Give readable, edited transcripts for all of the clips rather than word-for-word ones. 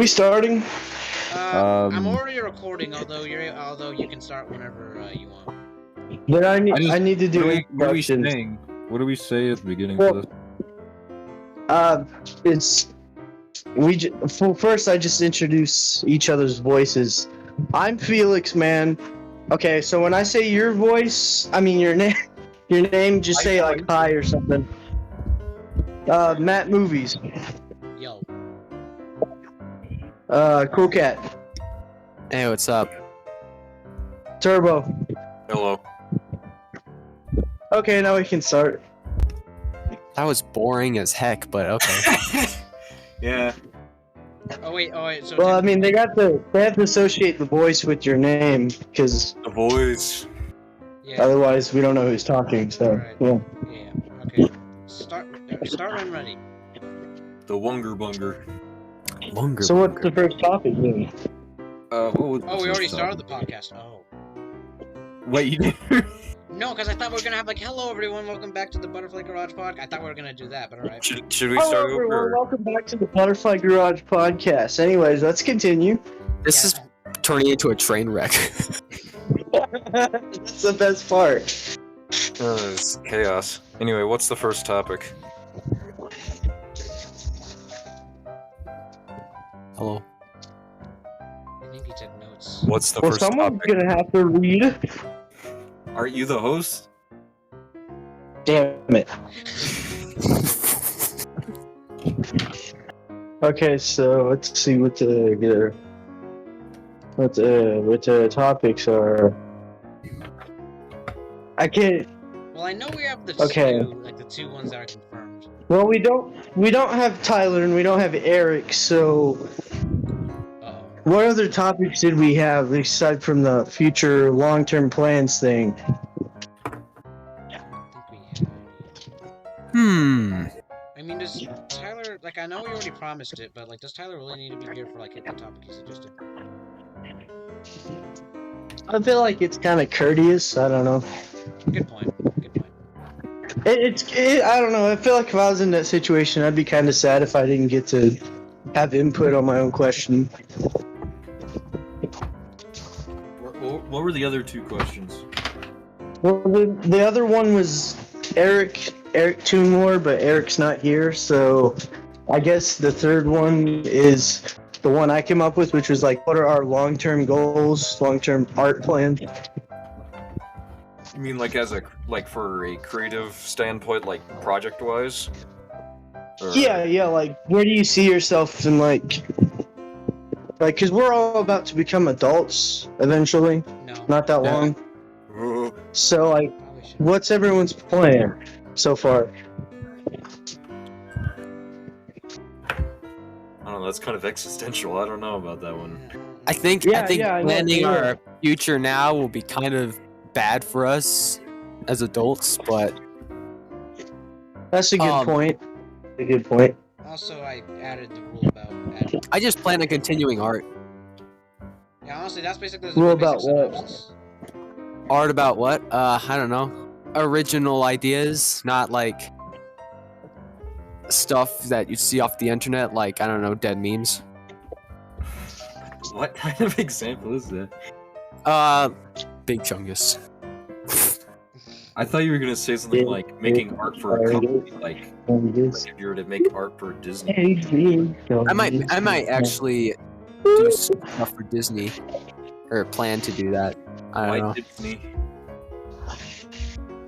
We starting? I'm already recording, although you can start whenever you want. Then I need to do introductions. What do we say at the beginning Well, for this? First I just introduce each other's voices. I'm FELIXMAN. Okay, so when I say your voice, I mean your name, just say like hi or something. Matt Movies. Yo. Cool Cat. Hey, what's up? Turbo. Hello. Okay, now we can start. That was boring as heck, but okay. Yeah. Oh wait. So Well, I mean, they have to associate the voice with your name, because The voice. Yeah. otherwise we don't know who's talking. So Right. yeah. Yeah. Okay. Start when ready. The Wunger Bunger. Longer. So what's the first topic? Then? What was Oh, we already started the podcast. Oh. Wait, you did? No, because I thought we were gonna have like, hello everyone, welcome back to the Butterfly Garage Podcast. I thought we were gonna do that, but alright. Should we Hello start everyone, over? welcome back to the Butterfly Garage Podcast. Anyways, let's continue. This is turning into a train wreck. That's the best part. It's chaos. Anyway, what's the first topic? Hello. I think he took notes. What's the Well, first someone's topic? gonna have to read. Aren't you the host? Damn it. Okay, so let's see what the topics are. I can't. Well, I know we have the Okay. the two ones that are confirmed. Well, we don't have Tyler and we don't have Eric. So, Uh-oh. what other topics did we have aside from the future long-term plans thing? I think we had... I mean, does Tyler, like, I know we already promised it, but, like, does Tyler really need to be here for, like, hit the topic he suggested? I feel like it's kind of courteous. I don't know. Good point. I don't know. I feel like if I was in that situation, I'd be kind of sad if I didn't get to have input on my own question. What were the other two questions? Well, the other one was Eric Toonmore, but Eric's not here, so I guess the third one is the one I came up with, which was like, what are our long-term goals, long-term art plans? You mean like for a creative standpoint, like project-wise? Or... Yeah, like, where do you see yourself in, like, because we're all about to become adults eventually, No. not that Yeah. long. Ooh. So, like, Probably should. what's everyone's plan so far? I don't know, that's kind of existential. I don't know about that one. I think Yeah, I know, planning yeah. our future now will be kind of bad for us as adults, but That's a good Um, point. A good point. Also, I added the rule about adding... I just plan on continuing art. Yeah, honestly, that's basically Rule the about basic what? synopsis. Art about what? I don't know. Original ideas, not like stuff that you see off the internet, like, I don't know, dead memes. What kind of example is that? Big Chungus. I thought you were gonna say something like making art for a company, like if you were to make art for Disney. I might actually do stuff for Disney, or plan to do that. I don't know. Why Disney?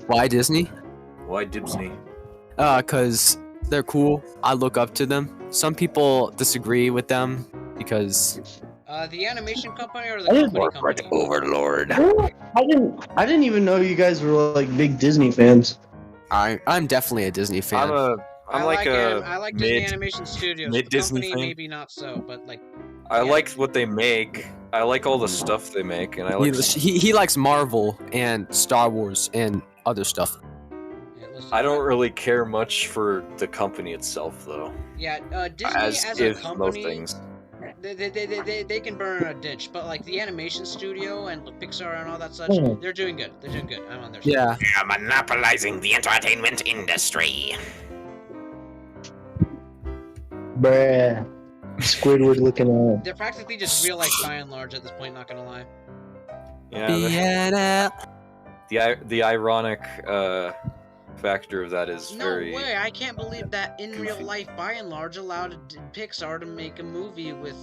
Why Disney? Why Disney? Cause they're cool. I look up to them. Some people disagree with them because The animation company or the I didn't company? Overlord. I didn't even know you guys were like big Disney fans. I'm definitely a Disney fan. I'm like a I like Disney mid. Animation Studios. mid The Disney company, fan. maybe not so, but like... I like what they make. I like all the stuff they make, and I like. He likes Marvel and Star Wars and other stuff. Yeah, listen, I don't really care much for the company itself, though. Yeah, Disney As as a if most company, things. they can burn a ditch, but like the animation studio and Pixar and all that such, Hmm. they're doing good. They're doing good. I'm on their side. Yeah. They are monopolizing the entertainment industry. Bruh. Squidward looking at. They're practically just real life by and large at this point. Not gonna lie. Yeah, the ironic factor of that is No very. way! I can't believe that in real goofy. life, by and large, allowed Pixar to make a movie with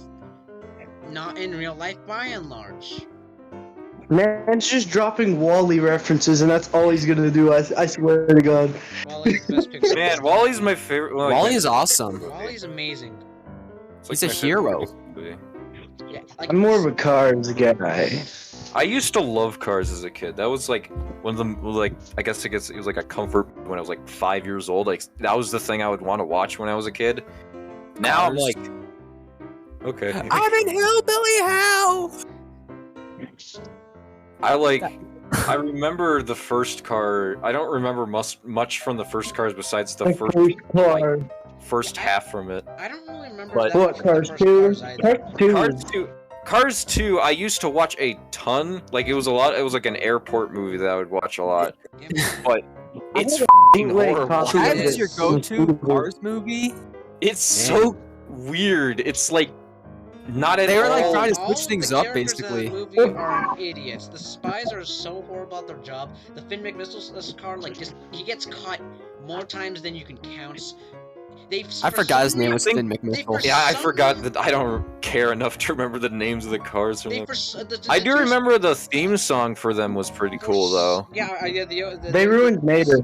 not in real life, by and large. Man's just dropping Wall-E references, and that's all he's gonna do. I swear to God. Wall-E's the best Pixar. Man, Wally's my favorite. Well, Wall-E is awesome. Wall-E's amazing. It's He's a my favorite hero. movie. Yeah, like, I'm more of a Cars guy. I used to love Cars as a kid. That was like one of them. Like I guess it was like a comfort when I was like 5 years old. Like that was the thing I would want to watch when I was a kid. Now I'm Cars. like, okay. I'm in Hillbilly Hell! I remember the first car. I don't remember much from the first Cars besides the Like first car. first half from it. I don't really remember But- that What, much of Cars the 2? first Cars either. Cars 2. Cars 2, I used to watch a ton. Like it was a lot. It was like an airport movie that I would watch a lot. Yeah, But it's have a f***ing bootleg horrible. copy of That it is your is. go-to Cars movie? It's so weird. It's like not at They were, like, all. trying to all switch of things the up, characters basically. in that movie are idiots. The spies are so horrible at their job. The Finn McMissile car, like, just he gets caught more times than you can count. I forgot his name was think- Finn for McMissile. Yeah, I some forgot reason- that. I don't care enough to remember the names of the cars from They them. for, I do remember the theme song for them was pretty cool though. Yeah, yeah. They ruined Mater.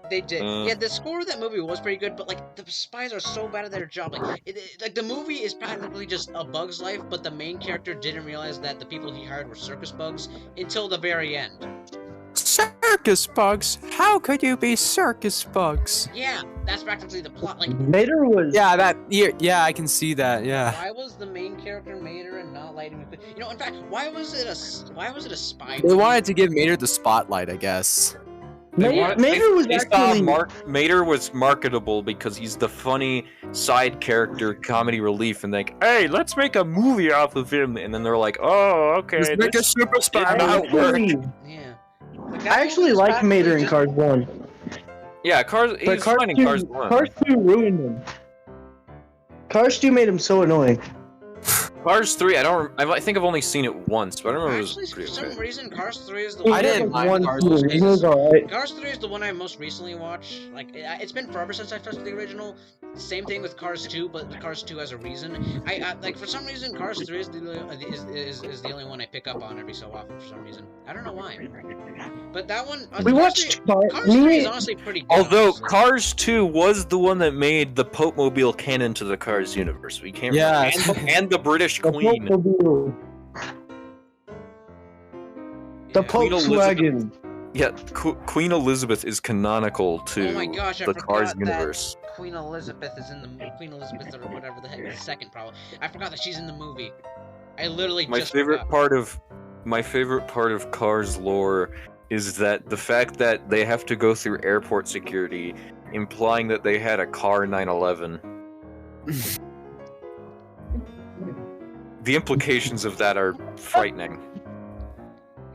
They did. Mm. Yeah, the score of that movie was pretty good, but like the spies are so bad at their job. Like, like the movie is practically just a bug's life, but the main character didn't realize that the people he hired were circus bugs until the very end. Circus bugs? How could you be circus bugs? Yeah, that's practically the plot. Like, Mater was. Yeah, I can see that. Yeah. why was the main character Mater and not Lightning McQueen? You know, in fact, why was it a spy? They movie? wanted to give Mater the spotlight, I guess. Mater was They saw actually. Mater was marketable because he's the funny side character, comedy relief, and like, hey, let's make a movie off of him. And then they're like, oh, okay. Let's make a this super spy. did not work. Yeah. Like, that I actually movie was liked Mater in practically Cars 1. Yeah, Cars. But He's fine in Cars 1. Cars 2 ruined him. Cars 2 made him so annoying. Cars 3, I think I've only seen it once, but I remember Actually, it was for pretty some okay. reason, Cars 3 is the He one. I had, didn't like, mind one Cars scene. 2. He was alright. Cars 3 is the one I most recently watched. Like, it's been forever since I touched the original. Same thing with Cars 2, but Cars 2 has a reason. I like, for some reason, Cars 3 is the only one I pick up on every so often for some reason. I don't know why. But that one... We Cars watched 3, Cars 3 is honestly pretty good. Although honestly. Cars 2 was the one that made the Pope Mobile canon to the Cars universe. We can't Yeah. and the British The Queen. Volkswagen. The Yeah. Queen Volkswagen. Yeah, Queen Elizabeth is canonical to Oh my gosh, I the forgot Cars that universe. Queen Elizabeth is in the... Queen Elizabeth or whatever the heck is the second probably. I forgot that she's in the movie. I literally My just favorite forgot. part of Cars lore is that the fact that they have to go through airport security, implying that they had a car 911. The implications of that are frightening.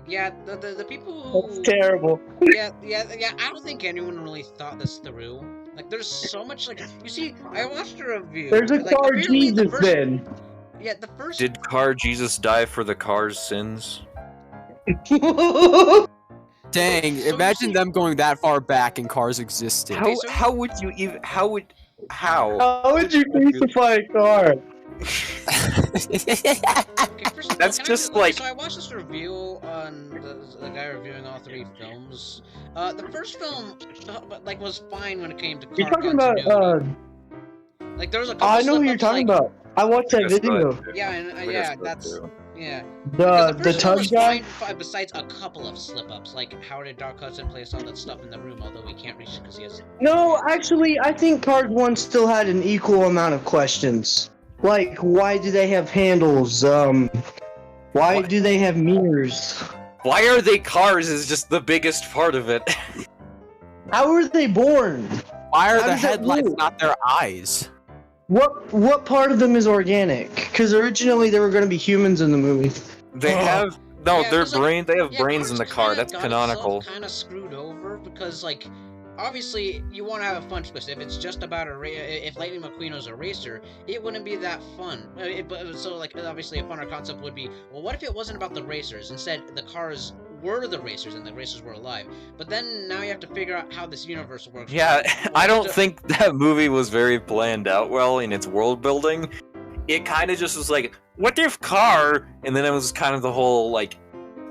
Yeah, the people That's who... terrible. Yeah. I don't think anyone really thought this through. Like, there's so much, like... You see, I watched a review. There's a like, Car apparently the Jesus first- then. Yeah, the first... Did Car Jesus die for the car's sins? Dang, So you imagine see- them going that far back and Cars existed. Okay, so- How would you even how? How would you crucify a car? Okay, first of all, That's can I just okay, like- So I watched this review on the guy reviewing all three films. The first film, like, was fine when it came to car You're talking about, continuity. Like, there was a couple I know who you're slip-ups, talking like, about. I watched that That's video. right. Yeah, and, I guess yeah, so, that's... too. Yeah. The first film tug was guy? fine, besides a couple of slip-ups, like how did Dark Hudson place all that stuff in the room, although we can't reach it because he has... No, actually, I think Cars 1 still had an equal amount of questions. Like, why do they have handles? Why What? do they have mirrors? Why are they cars? Is just the biggest part of it. How were they born? Why are How the does that headlights move? not their eyes? What part of them is organic? Because originally there were going to be humans in the movie. They Oh. have no, Yeah, their 'cause, like, brain. They have Yeah, brains in the car. That's canonical. Kind of screwed over because, like, obviously you want to have a fun twist. If it's just about if Lightning McQueen was a racer, it wouldn't be that fun. So like obviously a funner concept would be, well, what if it wasn't about the racers? Instead, the cars were the racers and the racers were alive. But then now you have to figure out how this universe works. Yeah, I don't think that movie was very planned out well in its world building. It kind of just was like, what if car? And then it was kind of the whole like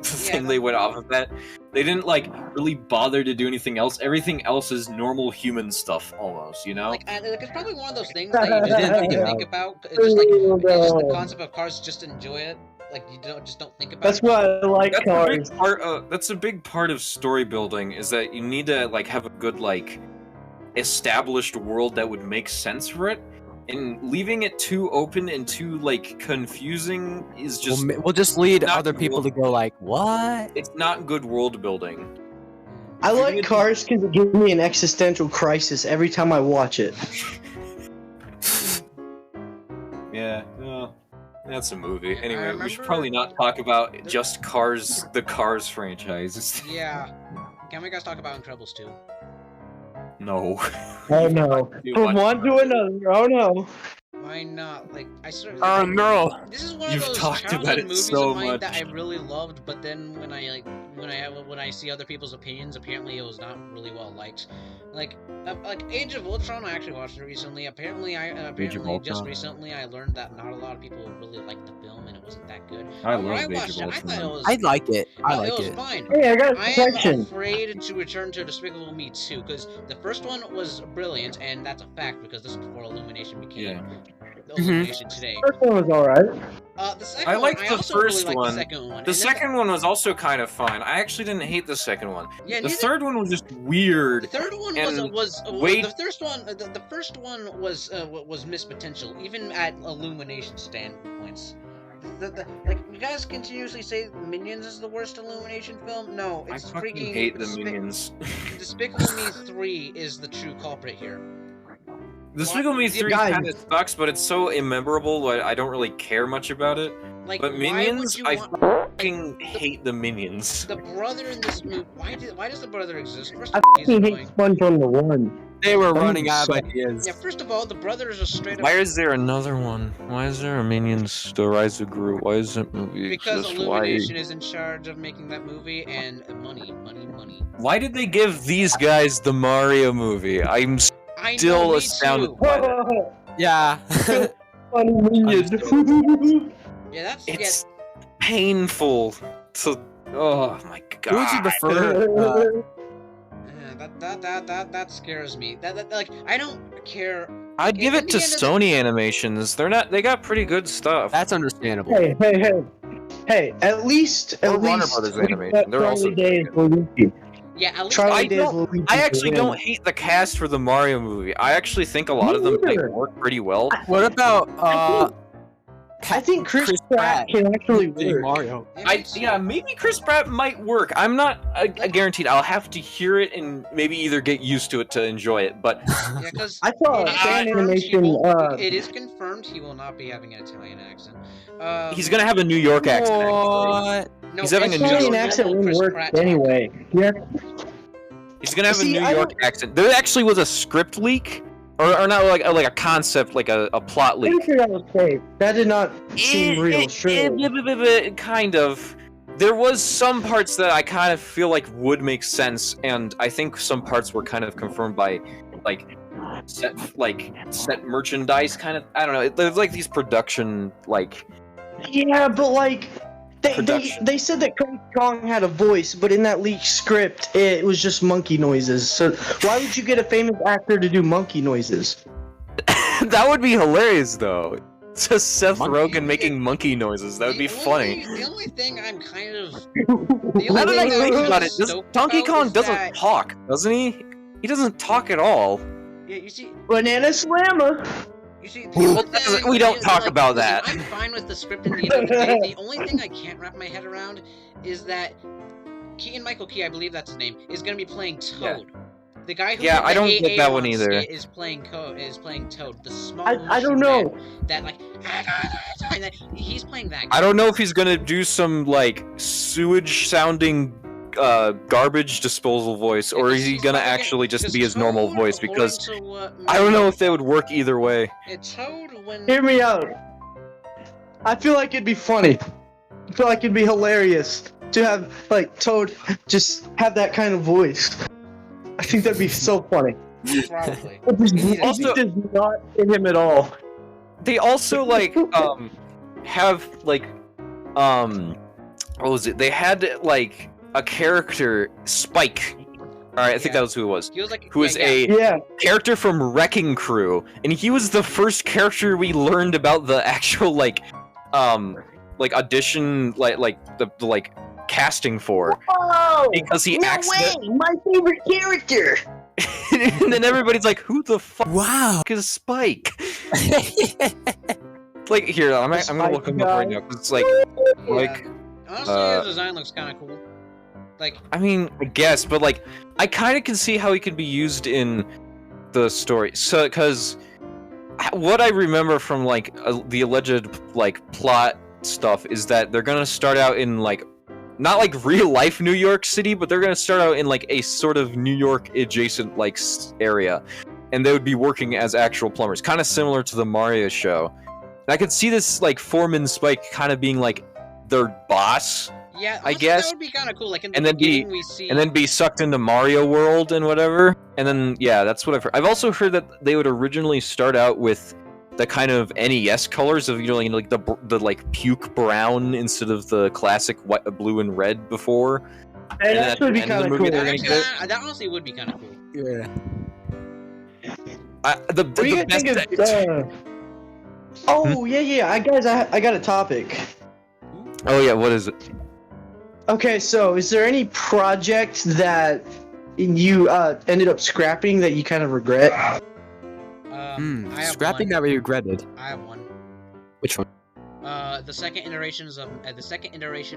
thing they went off of that. They didn't like really bother to do anything else. Everything else is normal human stuff almost, you know? Like it's probably one of those things that you just didn't even think about. It's just like it's just the concept of cars, just enjoy it. Like you don't think about. That's it. why I like cars. That's a big part of story building, is that you need to like have a good like established world that would make sense for it. And leaving it too open and too like confusing is just. We'll just lead other people to go like, what? It's not good world building. I like Cars because it gives me an existential crisis every time I watch it. Yeah, well, that's a movie. Anyway, we should probably not talk about just Cars, the Cars franchise. Yeah. Can we guys talk about Incredibles 2? No. Oh no. From one to another. Oh no. Why not? Like I sort of. Oh no. This is one You've of those talked about childhood it movies so of mine much. that I really loved, but then when I see other people's opinions, apparently it was not really well liked. Like Age of Ultron, I actually watched it recently. Apparently just recently I learned that not a lot of people really liked the film and it wasn't that good. I When love Age watched of it, I Ultron. thought it was. I like it. I like it was it. fine. Hey, I got a I am question. afraid to return to Despicable Me 2 because the first one was brilliant, and that's a fact because this is before Illumination became Illumination today. First one was alright. The second I like one, the also first really one. liked the second one. The And then second one was also kind of fine. I actually didn't hate the second one. Yeah, The neither- third one was just weird. The third one and was wait- the first one was missed potential, even at Illumination standpoints. Like you guys continuously say Minions is the worst Illumination film. No, I it's fucking freaking hate the Minions. Despicable Me 3 is the true culprit here. Despicable Me 3 Guys. kind of sucks, but it's so immemorable, I don't really care much about it. Like, But why Minions, would you I want fucking hate the Minions. the brother in this movie? Why does the brother exist? First I of all, he's fucking hate annoying. Sponge on the one. They were running out of ideas. Yeah, first of all, the brother is a straight up. Why is there another one? Why is there a Minions The Rise of Gru? Why is that movie Because exist? Illumination is in charge of making that movie, and money. Why did they give these guys the Mario movie? I'm I know, still me astounded too. by that. Yeah. Funny minions. Yeah, that's It's painful to. Oh my god. Who would you prefer? that scares me. That like I don't care. I'd give in it to the end of the- Sony Animations. They got pretty good stuff. That's understandable. Hey, at least Or Warner Brothers Animation. They're also Charlie Day pretty is Luigi. Yeah, at least Charlie I Day is Luigi. I actually don't hate the cast for the Mario movie. I actually think a lot of them might work pretty well. What about I think Chris Pratt can actually being work. Mario? Yeah, maybe Chris Pratt might work. I'm not guaranteed. I'll have to hear it and maybe either get used to it to enjoy it. But Yeah, because I saw a fan animation. it is confirmed he will not be having an Italian accent. he's gonna have a New York accent. Actually. What? No, he's having it's a New just Italian York accent normal wouldn't Chris work Pratt talk. anyway. Yeah. He's gonna have See, a New I York accent. There actually was a script leak, or not like a concept, like a plot I leak. think that was fake. That did not seem real. Kind of. There was some parts that I kind of feel like would make sense, and I think some parts were kind of confirmed by, set merchandise kind of. I don't know. There's like these production Yeah, but like Production. they said that Craig Kong had a voice, but in that leaked script, it was just monkey noises. So why would you get a famous actor to do monkey noises? That would be hilarious, though. Just Seth Monkey? Rogen making monkey noises. That would be funny. The only thing I'm kind of Now that I think about it, Donkey stoked Kong about is doesn't that- talk, doesn't he? He doesn't talk at all. Yeah, you see, Banana Slammer. We don't talk about that. I'm fine with the script in the end of the day. The only thing I can't wrap my head around is that Michael Key, I believe that's his name, is going to be playing Toad. The guy who Yeah, did the I don't AA get that one on either. skit is playing Toad, the small. I don't know. man that and that, he's playing that. I don't know if he's gonna do some sewage sounding garbage disposal voice, or is he gonna actually just be his normal Toad, voice? according Because to what I don't know Matt- if they would work either way. Toad when Hear me out. I feel like it'd be funny. I feel like it'd be hilarious to have like Toad just have that kind of voice. I think that'd be so funny. probably. Also- It is not in him at all. They also like have like what was it? They had like a character, Spike. Alright, I think Yeah. that was who it was. He was like Who was a Yeah. character from Wrecking Crew, and he was the first character we learned about the actual like audition the casting for, Oh, because he acts my favorite character. and then everybody's like, who the fuck Wow. is Spike? Like, here, I'm gonna look him up right now, 'cause it's like Honestly, his design looks kind of cool. Like, I mean, I guess, but like, I kind of can see how he could be used in the story. So, because what I remember from like the alleged like plot stuff is that they're gonna start out in like not like real life New York City, but they're gonna start out in like a sort of New York adjacent like area, and they would be working as actual plumbers, kind of similar to the Mario show. And I could see this like Foreman Spike kind of being like their boss. yeah, I honestly, guess- that would be kind of cool. Like in the and then beginning, we see, and then be sucked into Mario World and whatever. And then, yeah, that's what I've heard. I've also heard that they would originally start out with the kind of NES colors of, like the like puke brown instead of the classic white, blue and red before. Hey, And that would be at the end kind of the of movie, cool. they're gonna actually, get- that honestly would be kind of cool. Yeah. The What do you best think of? Oh yeah. I got a topic. Oh yeah, what is it? Okay, so is there any project that you ended up scrapping that you kind of regret? I have Scrapping one. that we regretted. I have one. Which one? The second iteration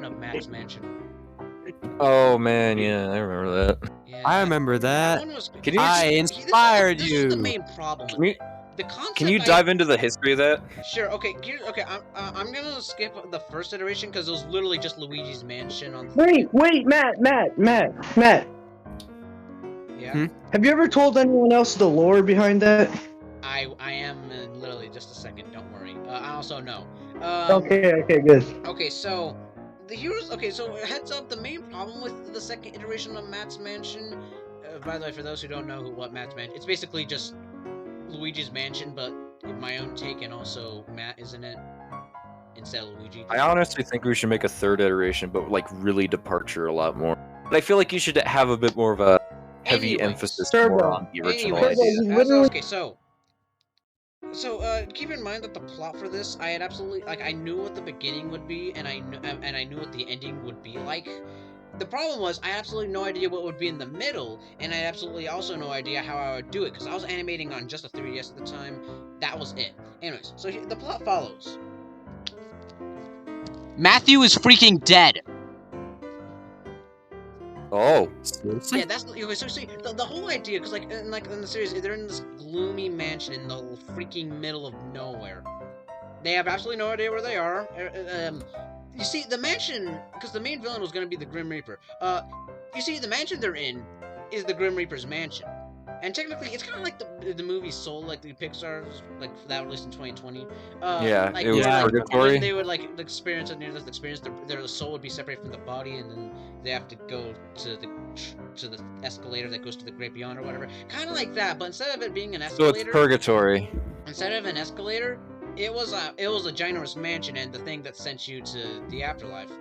of Matt's Mansion. Oh man, yeah, I remember that. Yeah, I remember that. one was. Can you- I This is- inspired this is the you. main problem. Can you, The concept. can you dive into the history of that? Sure. Okay. I'm gonna skip the first iteration because it was literally just Luigi's Mansion on. Wait, Matt. Yeah. Hmm? Have you ever told anyone else the lore behind that? I am in literally just a second. Don't worry. I also know. Okay, good. Okay, so the heroes. Okay, so heads up. The main problem with the second iteration of Matt's Mansion. By the way, for those who don't know what Matt's Mansion, it's basically just Luigi's Mansion, but in my own take, and also Matt is in it instead of Luigi. I honestly think we should make a third iteration, but like really departure a lot more. But I feel like you should have a bit more of a heavy Anyway, emphasis Turbo. more on the original Anyways, idea. okay, so keep in mind that the plot for this, I had absolutely I knew what the beginning would be, and I knew what the ending would be like. The problem was I had absolutely no idea what would be in the middle, and I had absolutely also no idea how I would do it because I was animating on just a 3DS at the time. That was it. Anyways, so the plot follows. Matthew is freaking dead. Oh, Seriously? Yeah, that's okay. So see, the whole idea, because like in the series, they're in this gloomy mansion in the freaking middle of nowhere. They have absolutely no idea where they are. You see, the mansion, because the main villain was going to be the Grim Reaper. You see, the mansion they're in is the Grim Reaper's mansion, and technically, it's kind of like the movie Soul, like the Pixar's, like that released in 2020. yeah, like, it was yeah. purgatory. they would like experience a near-death experience. Their soul would be separated from the body, and then they have to go to the escalator that goes to the great beyond or whatever. Kind of like that, but instead of it being an So escalator, it's purgatory. instead of an escalator, it was a ginormous mansion, and the thing that sent you to the afterlife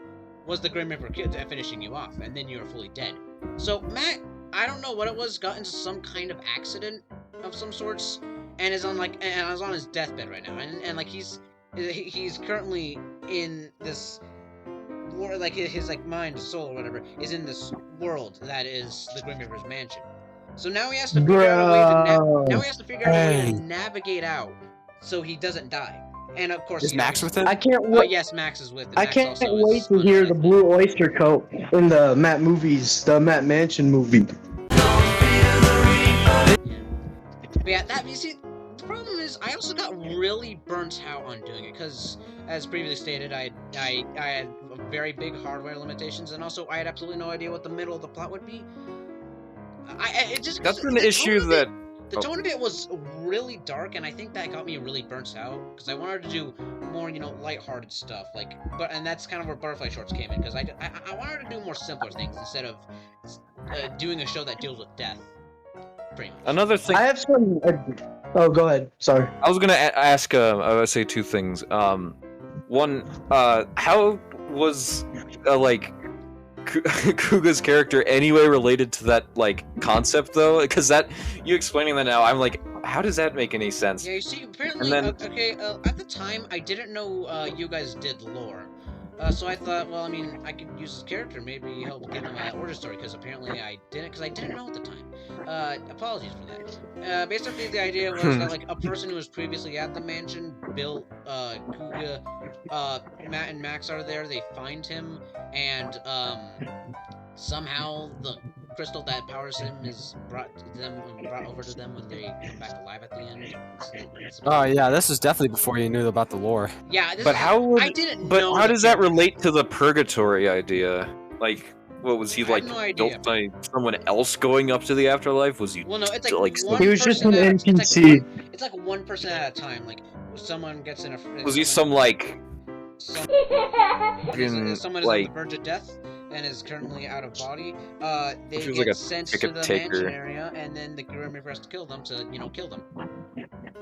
was the Grim Reaper kid finishing you off, and then you were fully dead. So Matt, I don't know what it was, got into some kind of accident of some sorts, and is on his deathbed right now, and like he's currently in this world, like his like mind, soul, or whatever, is in this world that is the Grim Reaper's mansion. So now he has to figure out a way to navigate out so he doesn't die. And of course, Is Max with it? I can't wait. yes, Max is with it. I Max can't also wait is to hear the undead. Blue Oyster Cult in the Matt movies, the Matt Mansion movie. But yeah, that you see, the problem is I also got really burnt out on doing it because, as previously stated, I had very big hardware limitations, and also I had absolutely no idea what the middle of the plot would be. It just That's an the issue tone of that. the tone of it was really dark, and I think that got me really burnt out because I wanted to do more, lighthearted stuff. And that's kind of where Butterfly Shorts came in because I wanted to do more simpler things instead of doing a show that deals with death. Pretty much. Another thing. I have some. Oh, go ahead. Sorry. I was gonna ask. I would say two things. One. How was Kuga's character anyway related to that concept though? Because that you explaining that now, I'm like, how does that make any sense? Yeah, you see, apparently, at the time, I didn't know you guys did lore. So I thought, well, I mean, I could use his character, maybe help give him an origin story, because apparently I didn't know at the time. Apologies for that. Basically, the idea was that, a person who was previously at the mansion built, Kuga, Matt and Max are there, they find him, and, somehow the crystal that powers him is brought over to them when they come back alive at the end. Oh yeah, this was definitely before you knew about the lore. Yeah, I didn't But know how does that relate to the purgatory idea? What was he have no idea. built by someone else going up to the afterlife? Was he? Well, no, it's like one He was just person an at a- NPC. It's like one person at a time. Like someone gets in a. Was he someone is on the verge of death and is currently out of body? They He was get like a sent to the ticket-taker. mansion area, and then the Grim Reaper has to kill them to kill them.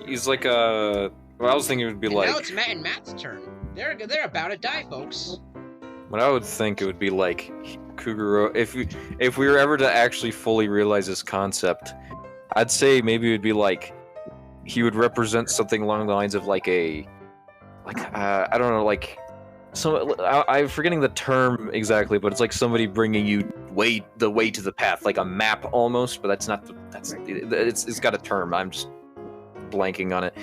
He's like a. Well, I was thinking it would be And like. now it's Matt and Matt's turn. They're about to die, folks. What I would think it would be like Kuguro. If we were ever to actually fully realize this concept, I'd say maybe it would be like he would represent something along the lines of I don't know, I'm forgetting the term exactly, but it's like somebody bringing you the way to the path, like a map almost, but that's not it's got a term. I'm just blanking on it.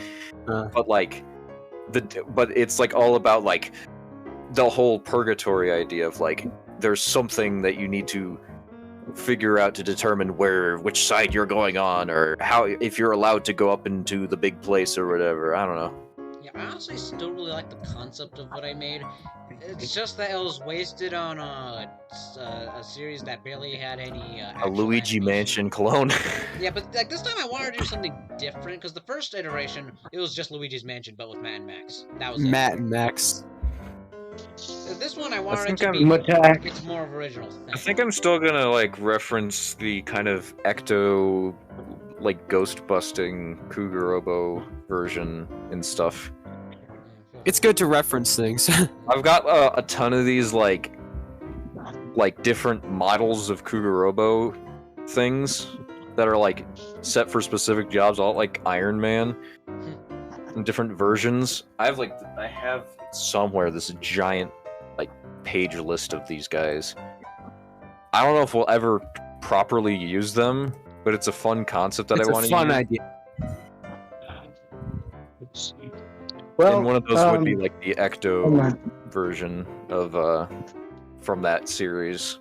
But it's all about the whole purgatory idea of there's something that you need to figure out to determine which side you're going on, or if you're allowed to go up into the big place or whatever. I don't know. Yeah, I honestly still really like the concept of what I made. It's just that it was wasted on a series that barely had any. A Luigi animation. Mansion clone. Yeah, but this time I wanted to do something different because the first iteration it was just Luigi's Mansion, but with Matt and Max. That was Matt and Max. This one I wanted think it to I'm- be. It's more of an original thing. I think I'm still gonna reference the kind of ecto, ghost busting Kugurobo version and stuff. It's good to reference things. I've got a ton of these different models of Kugurobo things that are set for specific jobs, all Iron Man, and different versions. I have somewhere this giant page list of these guys. I don't know if we'll ever properly use them, but it's a fun concept that I want to use. It's a fun idea. Well, and one of those would be the Ecto version of from that series.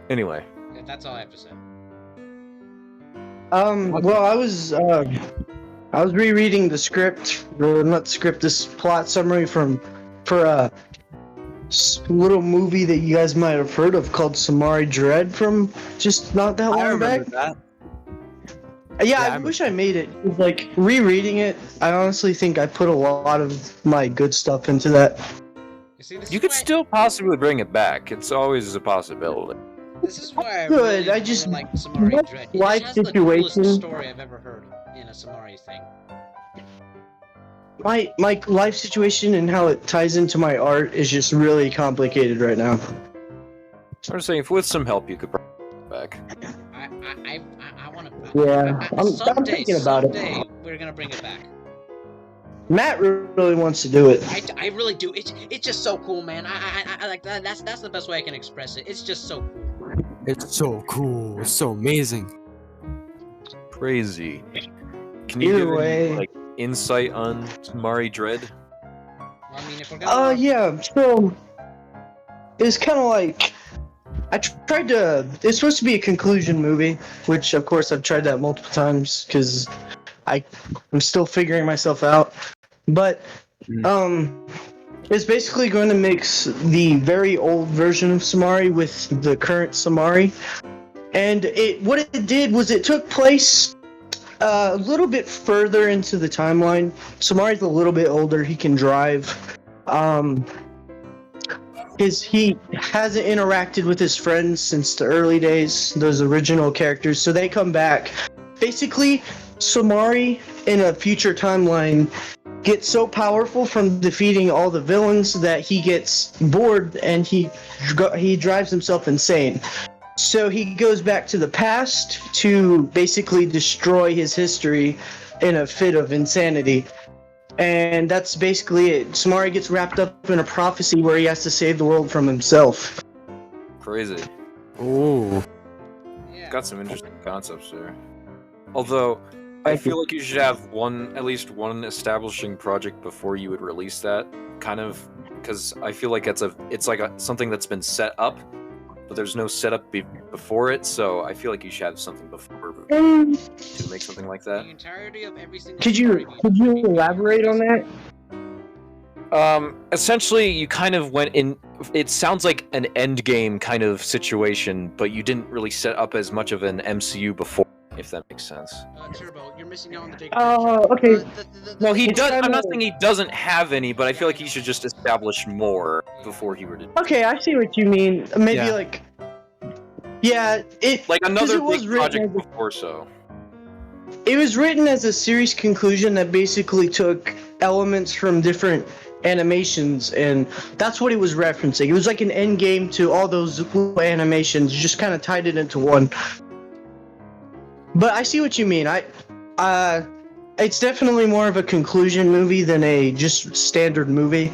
Anyway. Yeah, that's all I have to say. Well, I was rereading the script, or not script, this plot summary for a little movie that you guys might have heard of called Samari Dread from just not that long back. That. Yeah, I wish I made it. Rereading it, I honestly think I put a lot of my good stuff into that. You could still possibly bring it back. It's always a possibility. This is why I Good, really I just- like Samari Dread. It life has the situation- coolest story I've ever heard in a Samari thing. My life situation and how it ties into my art is just really complicated right now. I'm just saying, if with some help, you could bring it back. I want to. Yeah, I'm thinking about it. Someday we're gonna bring it back. Matt really wants to do it. I really do. It's just so cool, man. I like that. That's the best way I can express it. It's just so cool. It's so cool. It's so amazing. Crazy. Can you Either way. give any, insight on Samari Dread? Well, I mean, if we're gonna. Yeah. So it's kind of I tried to. It's supposed to be a conclusion movie, which of course I've tried that multiple times because I'm still figuring myself out. But is basically going to mix the very old version of Samari with the current Samari. And what it did was it took place a little bit further into the timeline. Samari's a little bit older. He can drive. He hasn't interacted with his friends since the early days, those original characters. So they come back. Basically, Samari in a future timeline gets so powerful from defeating all the villains that he gets bored and he drives himself insane. So he goes back to the past to basically destroy his history in a fit of insanity. And that's basically it. Samari gets wrapped up in a prophecy where he has to save the world from himself. Crazy. Ooh. Yeah. Got some interesting concepts there. Although, I feel like you should have at least one establishing project before you would release that. Kind of, because I feel like it's something that's been set up, but there's no setup before it, so I feel like you should have something before to make something like that. The entirety of every single Could you elaborate on that? Essentially, you kind of went in. It sounds like an end game kind of situation, but you didn't really set up as much of an MCU before, if that makes sense. Turbo, you're missing out on the big Okay. No, he It's does. kinda- I'm not saying he doesn't have any, but I feel like he should just establish more before he were to. Okay, I see what you mean. Maybe Yeah. like, yeah, Like another it was big written project as before, so. it was written as a series conclusion that basically took elements from different animations, and that's what it was referencing. It was like an end game to all those animations, just kind of tied it into one. But I see what you mean. It's definitely more of a conclusion movie than a just standard movie.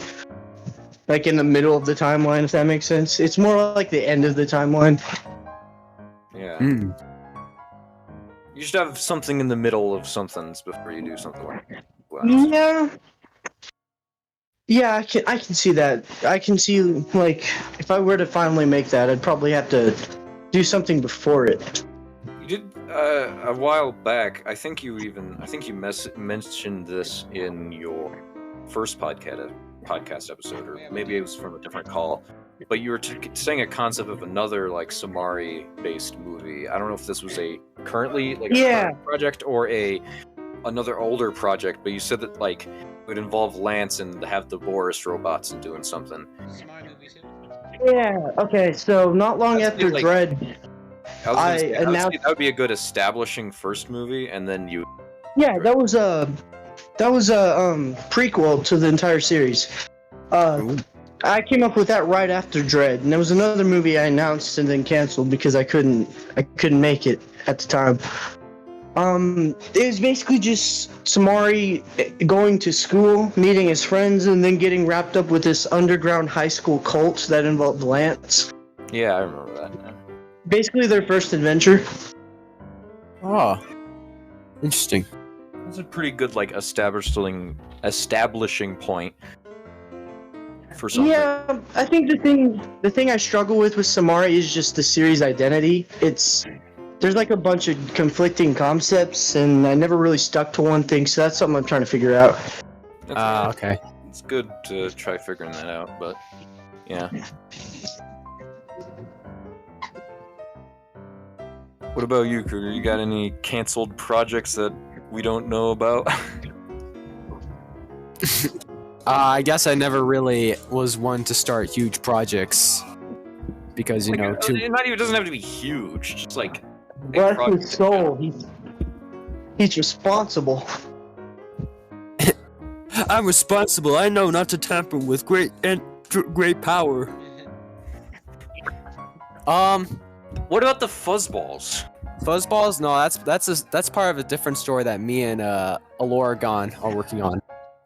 Like in the middle of the timeline, if that makes sense. It's more like the end of the timeline. Yeah. Hmm. You should have something in the middle of somethings before you do something like that. Yeah. Yeah, I can see that. I can see, like, if I were to finally make that, I'd probably have to do something before it. You did a while back. I think you mentioned this in your first podcast episode, or maybe it was from a different call. But you were saying a concept of another like Samari-based movie. I don't know if this was a currently like a current project or another older project. But you said that like it would involve Lance and have the Boris robots and doing something. Yeah. Okay. So not long after like- Dread, I would say announced. that would be a good establishing first movie, and then you. Yeah, that was a prequel to the entire series. I came up with that right after Dread, and there was another movie I announced and then canceled because I couldn't make it at the time. It was basically just Samari going to school, meeting his friends, and then getting wrapped up with this underground high school cult that involved Lance. Yeah, I remember that. Basically, their first adventure. Oh, interesting. That's a pretty good like establishing point for something. Yeah, I think the thing I struggle with Samari is just the series identity. There's like a bunch of conflicting concepts, and I never really stuck to one thing, so that's something I'm trying to figure out. Okay. It's good to try figuring that out, but yeah. What about you, Kruger? You got any canceled projects that we don't know about? I guess I never really was one to start huge projects because It doesn't have to be huge. Just like Bless project. his soul. He's responsible. I'm responsible. I know not to tamper with great power. What about the fuzzballs? Fuzzballs? No, that's part of a different story that me and Aloragon are working on.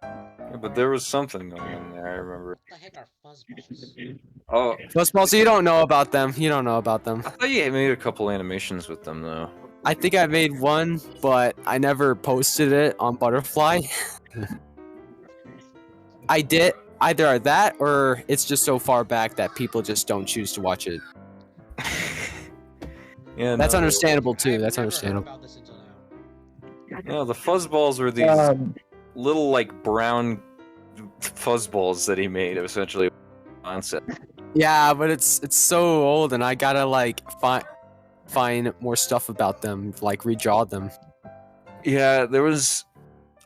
Yeah, but there was something going on there. I remember. What the heck are fuzzballs? Oh, Fuzzballs, you don't know about them. You don't know about them. I thought you made a couple animations with them though. I think I made one, but I never posted it on Butterfly. I did either that or it's just so far back that people just don't choose to watch it. Yeah, That's no, understandable too. I've That's never heard understandable. about this until now. No, the fuzzballs were these little like brown fuzzballs that he made, essentially. Concept. Yeah, but it's so old, and I gotta like find more stuff about them, like redraw them. Yeah, there was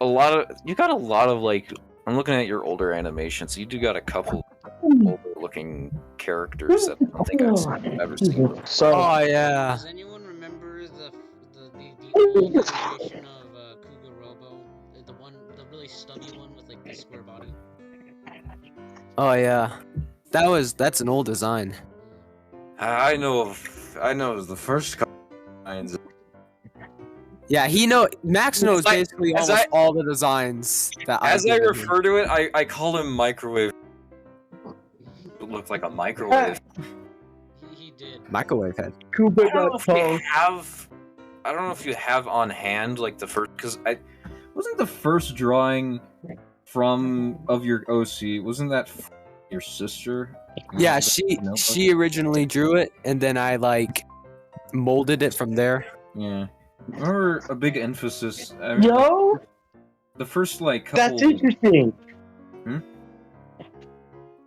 a lot of. You got a lot of like. I'm looking at your older animations. You do got a couple older looking characters that I don't think I've ever seen before. So Oh yeah. Does anyone remember the old iteration of Cougar Robo? The really stubby one with like the square body. Oh yeah. That's an old design. I know of the first couple designs. Yeah, Max knows Like, basically as almost all the designs that As I given him. refer to it, I call him microwave. It looked like a microwave. He did. Microwave head. I don't know if you have. I don't know if you have on hand like the first, because I wasn't the first drawing of your OC. Wasn't that your sister? Yeah, she originally drew it, and then I like molded it from there. Yeah. Remember a big emphasis. Yo, the first like couple. that's interesting. Hmm?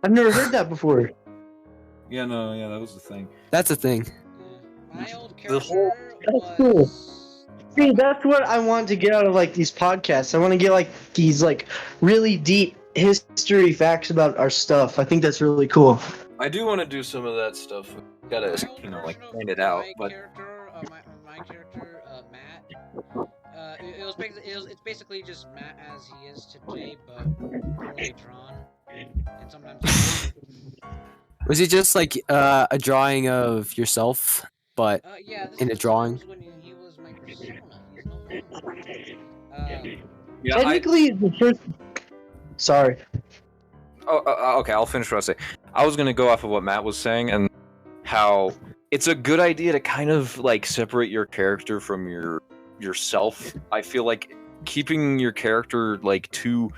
I've never heard that before. Yeah, no, yeah, that was the thing. That's a thing. Yeah. My old The whole- character That's cool. was. See, that's what I want to get out of like these podcasts. I want to get like these like really deep history facts about our stuff. I think that's really cool. I do want to do some of that stuff. Gotta, My old like version of point it out, my but character, my character, Matt. It's basically just Matt as he is today, but poorly drawn, and sometimes. Was he just like a drawing of yourself, but Yeah, this in a is drawing? when he was my persona. He's no longer. yeah, Technically, the first. Sorry. okay, I'll finish what I say. I was gonna go off of what Matt was saying and how it's a good idea to kind of like separate your character from yourself. I feel like keeping your character like too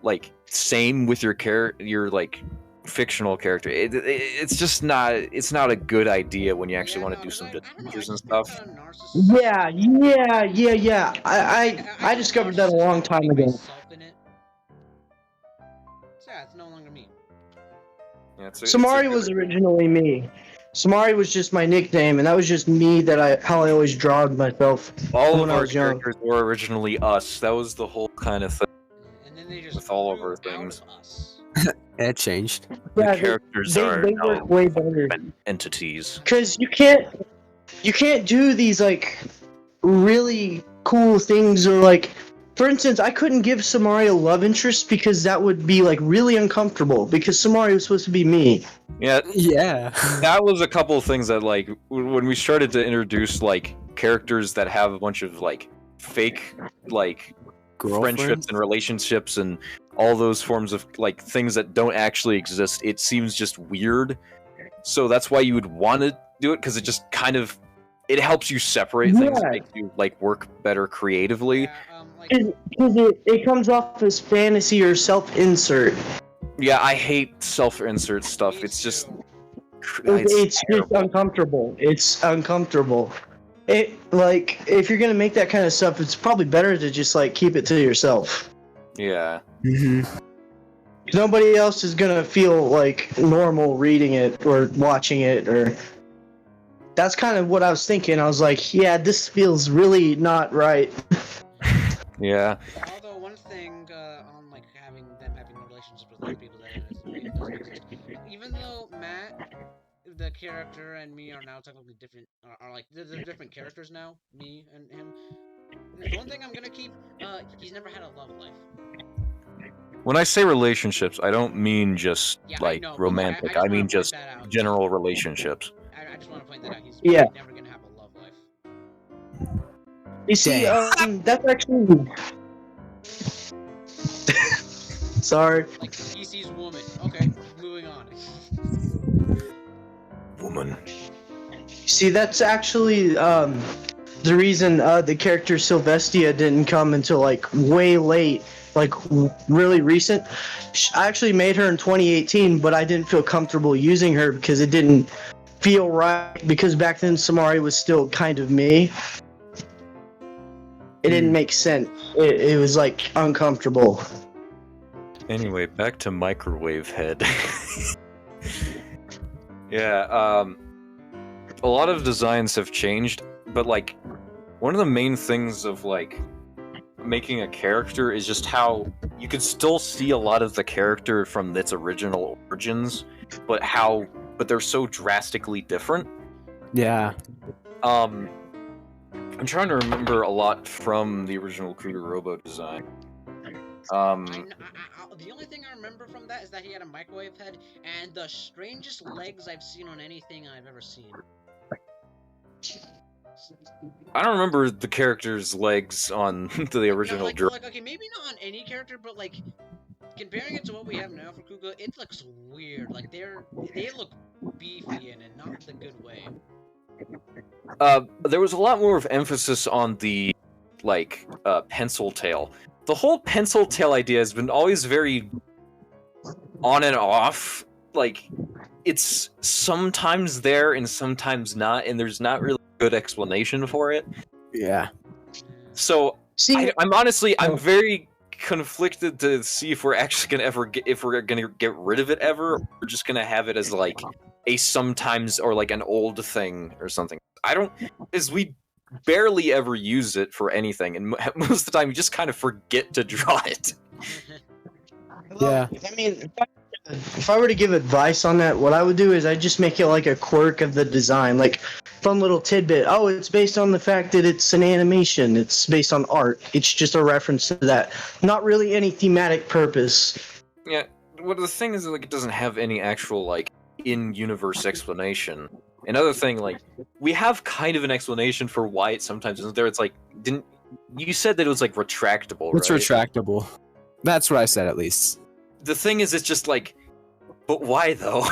like same with your like fictional character. It's just not. It's not a good idea when you actually want to do some changes and stuff. Yeah. I discovered that a long time ago. Yeah, it's no longer me. Yeah, Samari was originally me. Samari was just my nickname, and that was just me. How I always drawed myself. All when of I our was young. characters were originally us. That was the whole kind of thing. And then they just With all of grew our out things. of us. It changed. Yeah, The characters they are work now way better. entities. Because you can't do these like really cool things, or like, for instance, I couldn't give Samari a love interest because that would be like really uncomfortable, because Samari was supposed to be me. Yeah, Yeah. that was a couple of things that like when we started to introduce like characters that have a bunch of like fake like friendships and relationships and all those forms of like things that don't actually exist. It seems just weird. So that's why you would want to do it, because it just kind of it helps you separate things, Yeah. and make you like work better creatively. Yeah, Because it comes off as fantasy or self-insert. Yeah, I hate self-insert stuff. It's just It's just uncomfortable. It's uncomfortable. It like, if you're gonna make that kind of stuff, it's probably better to just like keep it to yourself. yeah. Nobody else is gonna feel like normal reading it or watching it, or that's kind of what I was thinking. I was like, yeah, this feels really not right. Yeah. although one thing on like having relationships with other people that doesn't exist. Even though Matt, the character, and me are now technically different, are like they're different characters now, me and him. The one thing I'm gonna keep, he's never had a love life. When I say relationships, I don't mean just Yeah, like I know, but romantic. I I mean wanna just point that out. general relationships. I just want to point that out. He's Yeah. never gonna have a love life. You see, Dang. that's actually. Sorry. Like he sees woman. Okay, moving on. Woman. See, that's actually the reason the character Sylvestia didn't come until like way late, like really recent. I actually made her in 2018, but I didn't feel comfortable using her because it didn't feel right, because back then Samari was still kind of me. It didn't make sense. It was like uncomfortable. Anyway, back to Microwave Head. Yeah, a lot of designs have changed, but like one of the main things of like making a character is just how you could still see a lot of the character from its original origins, but they're so drastically different. Yeah. I'm trying to remember a lot from the original Cougar Robo design. The only thing I remember from that is that he had a microwave head and the strangest legs I've seen on anything I've ever seen. I don't remember the character's legs on the original okay, maybe not on any character, but like comparing it to what we have now for Kuga, it looks weird. Like they look beefy and not the good way. There was a lot more of emphasis on the pencil tail. The whole pencil tail idea has been always very on and off. Like, it's sometimes there and sometimes not, and there's not really a good explanation for it. Yeah. So, I'm very conflicted to see if we're actually gonna get rid of it ever, or we're just gonna have it as like a sometimes or like an old thing or something. We barely ever use it for anything, and most of the time you just kind of forget to draw it. Yeah. I mean, if I were to give advice on that, what I would do is I'd just make it like a quirk of the design, like fun little tidbit. Oh, it's based on the fact that it's an animation. It's based on art. It's just a reference to that. Not really any thematic purpose. Yeah. Well, the thing is, like, it doesn't have any actual like in-universe explanation. Another thing, like, we have kind of an explanation for why it sometimes isn't there. It's like, you said that it was like retractable, It's right? retractable. That's what I said, at least. The thing is, it's just like, but why though?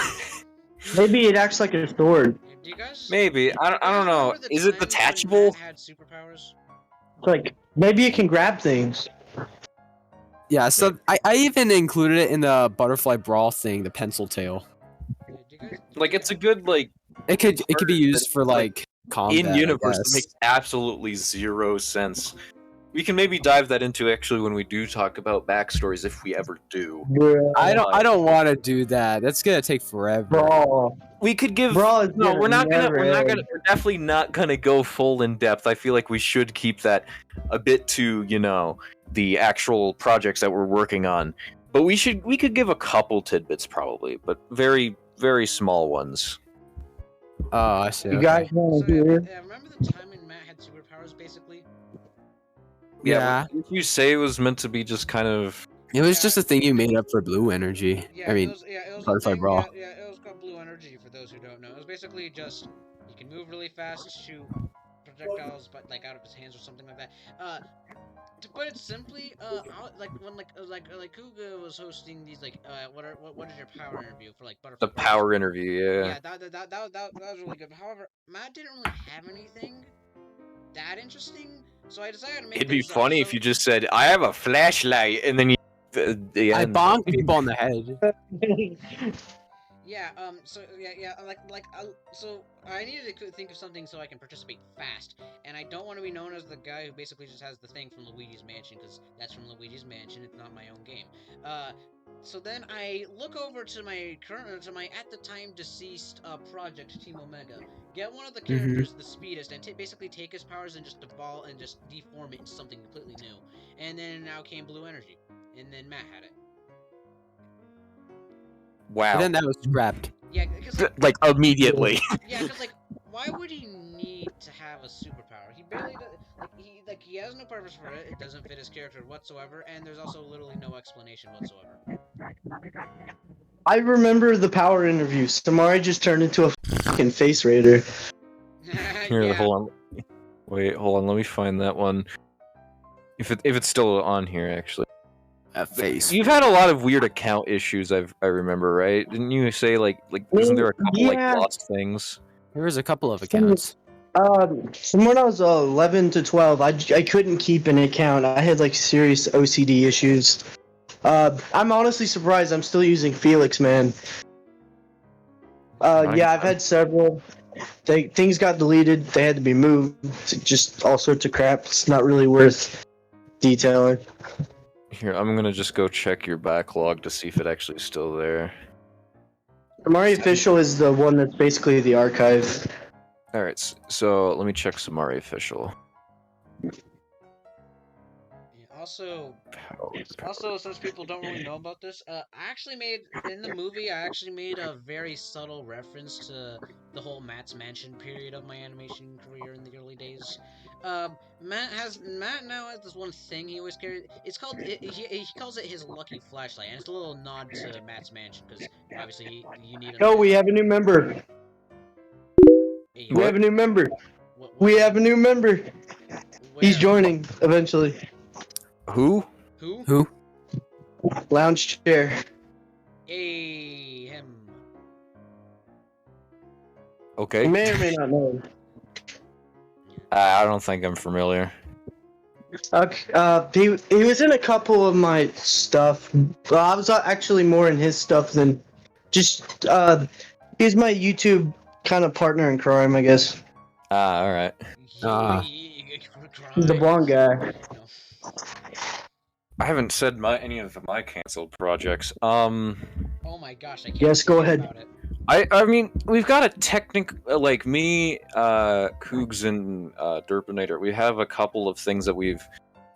Maybe it acts like a sword. Do you guys? Maybe I don't know. Is it detachable? Had superpowers? Like maybe it can grab things. Yeah, so I even included it in the Butterfly Brawl thing, the pencil tail. Like, it's a good like. It could be used for like combat. In universe, it makes absolutely zero sense. We can maybe dive that into actually when we do talk about backstories, if we ever do. I don't want to do that. That's gonna take forever. Brawl. We could give. Brawl No, we're definitely not gonna go full in depth. I feel like we should keep that a bit to the actual projects that we're working on. But we could give a couple tidbits probably, but very very small ones. Oh, I see. You guys want to hear? Remember the time when Matt had superpowers, basically? Yeah. Did you say it was meant to be just kind of? It was just a thing you made up for Blue Energy. Yeah, I mean, it was Butterfly Brawl. Yeah, it was called Blue Energy, for those who don't know. It was basically just, you can move really fast, shoot projectiles, but like out of his hands or something like that. To put it simply, when Kuga was hosting these what is your power interview for like Butterfly? The power interview, yeah. Yeah, that was really good. However, Matt didn't really have anything that interesting, so I decided to make. It'd be funny if you just said, "I have a flashlight," and then you. I bonk people on the head. Yeah. So so I needed to think of something so I can participate fast, and I don't want to be known as the guy who basically just has the thing from Luigi's Mansion, because that's from Luigi's Mansion. It's not my own game. So then I look over to my at the time deceased project Team Omega. Get one of the characters, the speedest, and basically take his powers and just deform it into something completely new. And then now came Blue Energy, and then Matt had it. Wow. And then that was scrapped. Yeah, because like immediately. Yeah, because why would he need to have a superpower? He barely does. He has no purpose for it. It doesn't fit his character whatsoever, and there's also literally no explanation whatsoever. I remember the power interview. Samari just turned into a fucking face raider. Here, Yeah. hold on. Wait, hold on. Let me find that one. If it's still on here, actually. That face. You've had a lot of weird account issues. I remember, right? Didn't you say like isn't there a couple Yeah. lost things? There was a couple of accounts. From when I was 11 to 12, I couldn't keep an account. I had like serious OCD issues. I'm honestly surprised I'm still using FELIXMAN. Yeah, I've had several. Things got deleted. They had to be moved. Just all sorts of crap. It's not really worth detailing. Here, I'm gonna just go check your backlog to see if it actually is still there. Samari Official is the one that's basically the archive. Alright, so let me check Samari Official. Also, since people don't really know about this, I actually made in the movie. I actually made a very subtle reference to the whole Matt's Mansion period of my animation career in the early days. Matt now has this one thing he always carries. It's called he calls it his lucky flashlight, and it's a little nod to Matt's Mansion because obviously you need. Oh, we have a new member. Hey, We have a new member. what- We have a new member. He's where? joining eventually. Who? Who? Lounge chair. Hey, him. Okay. You may or may not know. I don't think I'm familiar. Okay, he was in a couple of my stuff. Well, I was actually more in his stuff than just he's my YouTube kind of partner in crime, I guess. Alright. The blonde guy. I haven't said any of my canceled projects. Oh my gosh, I can't Yes, go say ahead. about it. I mean, we've got a like me, Cougs, and Derpinator. We have a couple of things that we've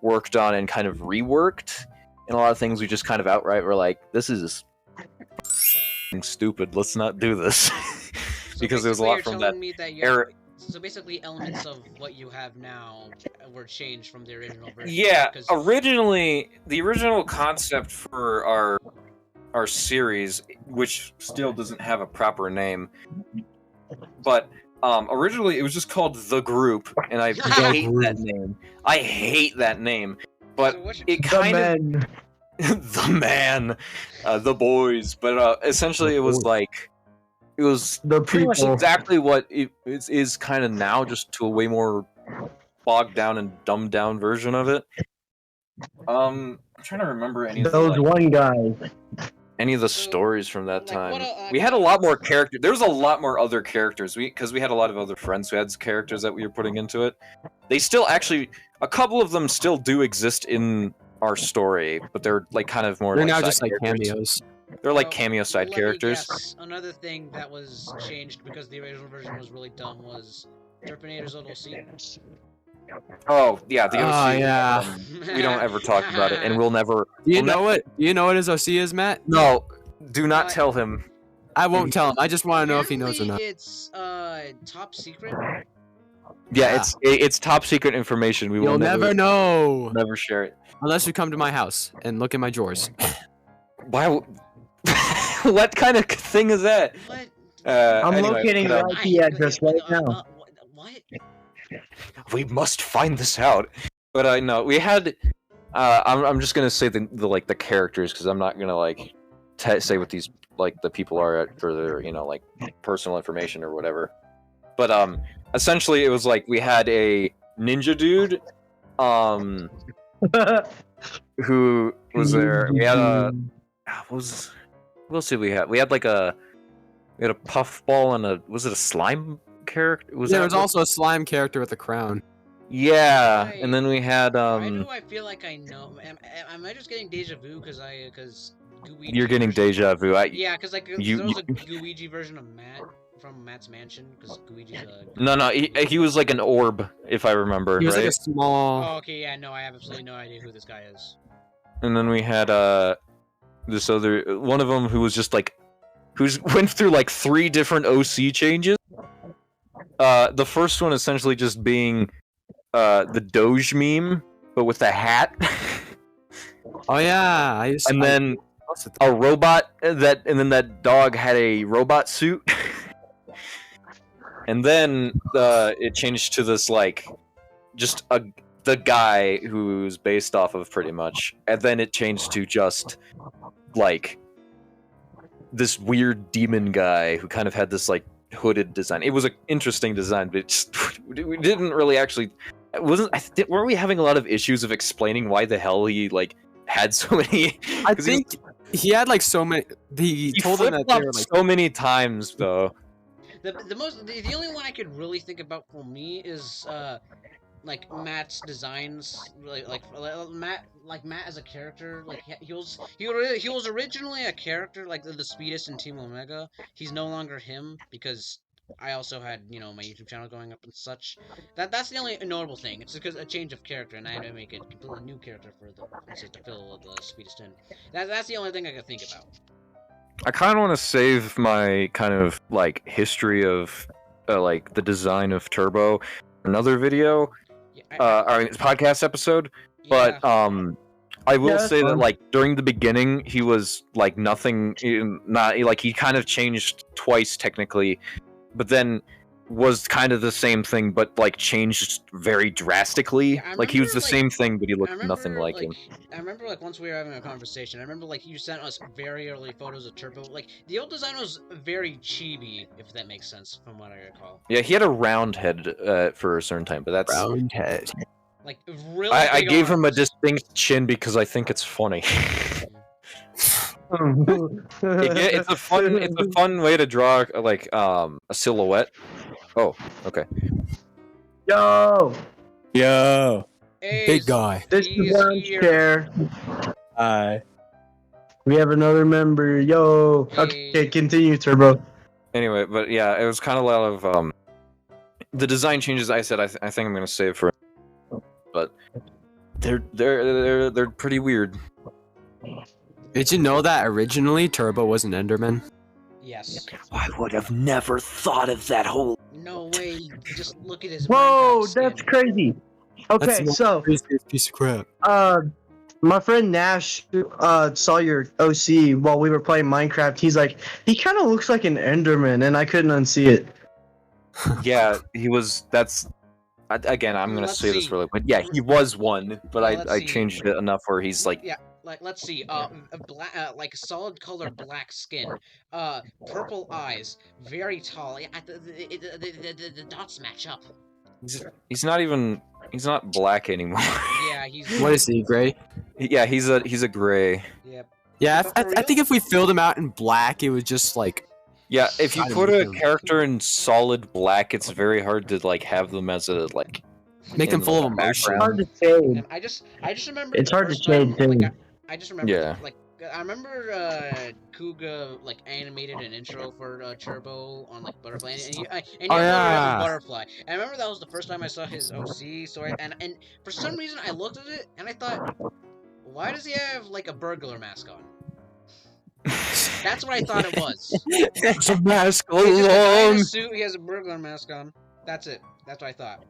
worked on and kind of reworked, and a lot of things we just kind of outright were like, "This is stupid. Let's not do this," because there was a lot from that era. So basically, elements of what you have now were changed from the original version. Yeah, because- originally the original concept for our series, which still doesn't have a proper name, but originally it was just called The Group, and I hate that name. I hate that name, but it kind of the man, the boys. But essentially, it was like it was The pretty much people. exactly what it is kind of now, just to a way more bogged down and dumbed down version of it. I'm trying to remember any of the, Those one guys. any of the So, stories from that like, time. what We had a lot more characters. There was a lot more other characters. Because we had a lot of other friends who had characters that we were putting into it. They still actually, a couple of them still do exist in our story, but they're like kind of more. They're like now side just like characters. cameos. They're like Well, cameo side let me characters. guess, another thing that was changed because the original version was really dumb was Derpinator's little seat. Oh yeah, the OC. Oh, yeah. We don't ever talk about it, and we'll never. Do you we'll know what? Do you know what his OC is, Matt? No, do not What? tell him. I won't tell him. I just want to know if he knows or not. Apparently it's top secret. Yeah, Yeah. it's top secret information. We will You'll never know never share it. unless you come to my house and look in my drawers. Wow. What kind of thing is that? What? I'm Anyway, locating but, the IP address right now. What? we must find this out. But no, we had. I'm just gonna say the like the characters because I'm not gonna like say what these like the people are for their like personal information or whatever. But essentially it was like we had a ninja dude, who was there. We had a what else did we have? We had like a puffball and was it a slime character? There was also a slime character with a crown. Yeah, Right. and then we had Why do I feel like I know? Am I just getting deja vu because Gooigi you're getting version- deja vu. Yeah, because like you- there was a Gooigi version of Matt from Matt's Mansion because Gooigi's a. No, he was like an orb, if I remember, He was right? like a small. Oh, okay, yeah, no, I have absolutely no idea who this guy is. And then we had this other one of them who was just like went through like 3 different OC changes. The first one essentially just being the Doge meme, but with a hat. Oh yeah, I used to. And then a robot and then that dog had a robot suit. And then it changed to this like just the guy who's based off of pretty much, and then it changed to just like this weird demon guy who kind of had this like hooded design. It was an interesting design, but it just, we didn't really actually. It wasn't. Weren't we having a lot of issues of explaining why the hell he like had so many? I think he had like so many. He told them that they were like. so many times though. The only one I could really think about for me is Matt's designs, Matt as a character, he was originally a character like the Speedest in Team Omega. He's no longer him because I also had my YouTube channel going up and such. That's the only notable thing. It's because a change of character, and I had to make a completely new character to fill the Speedest in. That's the only thing I could think about. I kind of want to save my kind of like history of like the design of Turbo for another video, or podcast episode. Yeah. But I will that's say that fine. like during the beginning he was like nothing, not like he kind of changed twice technically, but then was kind of the same thing, but like changed very drastically. Yeah, I Like he was remember, the same thing, but he I looked remember, nothing like him. I remember, once we were having a conversation, I remember, you sent us very early photos of Turbo. Like, the old design was very chibi, if that makes sense, from what I recall. Yeah, he had a round head for a certain time, but that's Round head. Like, really I big gave him a arms. distinct chin because I think it's funny. It's a fun way to draw like a silhouette. Oh, okay. Yo, Yo, Hey, big guy. this he is is Lounge here. Chair. Hi. We have another member. Yo. Hey. Okay, continue, Turbo. Anyway, but yeah, it was kind of a lot of the design changes. I said I think I'm gonna save for, but they're pretty weird. Did you know that originally Turbo was an Enderman? Yes. I would have never thought of that whole. No way. Just look at his Whoa, Minecraft skin. that's crazy. Okay, That's the so craziest piece of crap. my friend Nash saw your OC while we were playing Minecraft. He's like, he kind of looks like an Enderman, and I couldn't unsee it. Yeah, he was. That's again. I'm gonna Let's say this see. really quick. Yeah, he was one, but Let's I see. changed it enough where he's like. Yeah, let's see. Like solid color black skin, purple eyes, very tall. Yeah, the dots match up. He's not even. He's not black anymore. Yeah, he's. What is he, gray? Yeah, he's a gray. Yep. Yeah, But for I think if we filled him out in black, it would just like. Yeah, if you I put don't a know. character in solid black, it's very hard to like have them as a like. Make them in full the of emotion. Hard to say. And I just remember. It's the hard to first time, shade, too. I just remember. Yeah. I remember Kuga animated an intro for Turbo on Butterfly, and you Oh, have yeah. a Butterfly. And I remember that was the first time I saw his OC. So and for some reason I looked at it and I thought, why does he have a burglar mask on? That's what I thought it was. It's a mask He's just a guy in along. a suit. He has a burglar mask on. That's it. That's what I thought.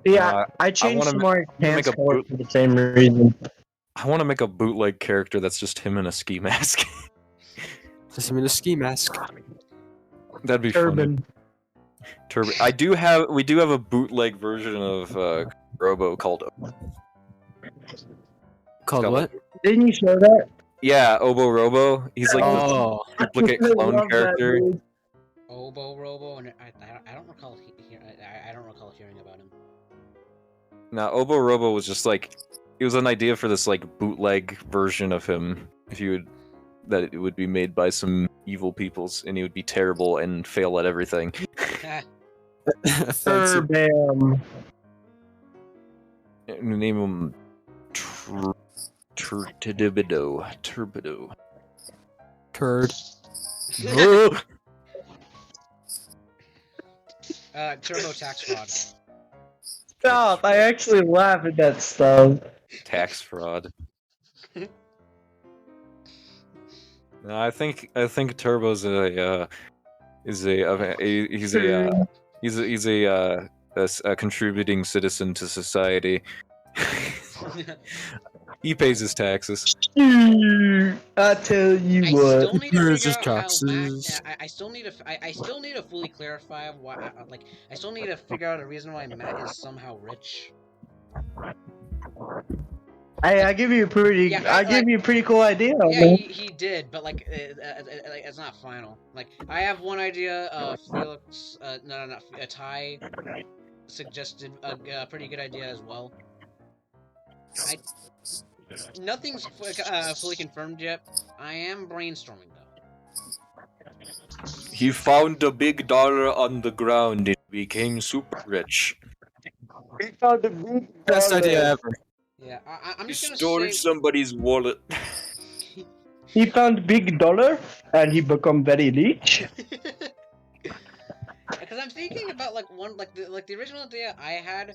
Yeah, I changed wanna my make pants a color boot- for the same reason. I want to make a bootleg character that's just him in a ski mask. Just him in a ski mask. That'd be funny. Urban. Turbo. We do have a bootleg version of Robo called. Called got, what? Didn't you show that? Yeah, Obo Robo. He's like Oh, the duplicate I love clone that, character. dude. Obo Robo, and I don't recall I don't recall hearing about him. Now, Obo Robo was just like it was an idea for this bootleg version of him. If you would, that it would be made by some evil peoples, and he would be terrible and fail at everything. offensive. Bam. And name him Turbido. Turbido. Turd. Turbo tax fraud. Stop! I actually laugh at that stuff. Tax fraud. No, I think Turbo's he's a contributing citizen to society. He pays his taxes. I tell you I what. still need to Here's figure his out how taxes. Matt. I still need to fully clarify why. I still need to figure out a reason why Matt is somehow rich. Hey, I give you a pretty. Yeah, I give you a pretty cool idea. Yeah, man. he did, but it's not final. I have one idea. Felix, Ty suggested a pretty good idea as well. Nothing's fully confirmed yet. I am brainstorming though. He found a big dollar on the ground and became super rich. He found a big Best dollar. idea ever. Yeah, I'm You just gonna stole say. somebody's wallet. He found big dollar, and he become very rich. Because I'm thinking about like the original idea I had.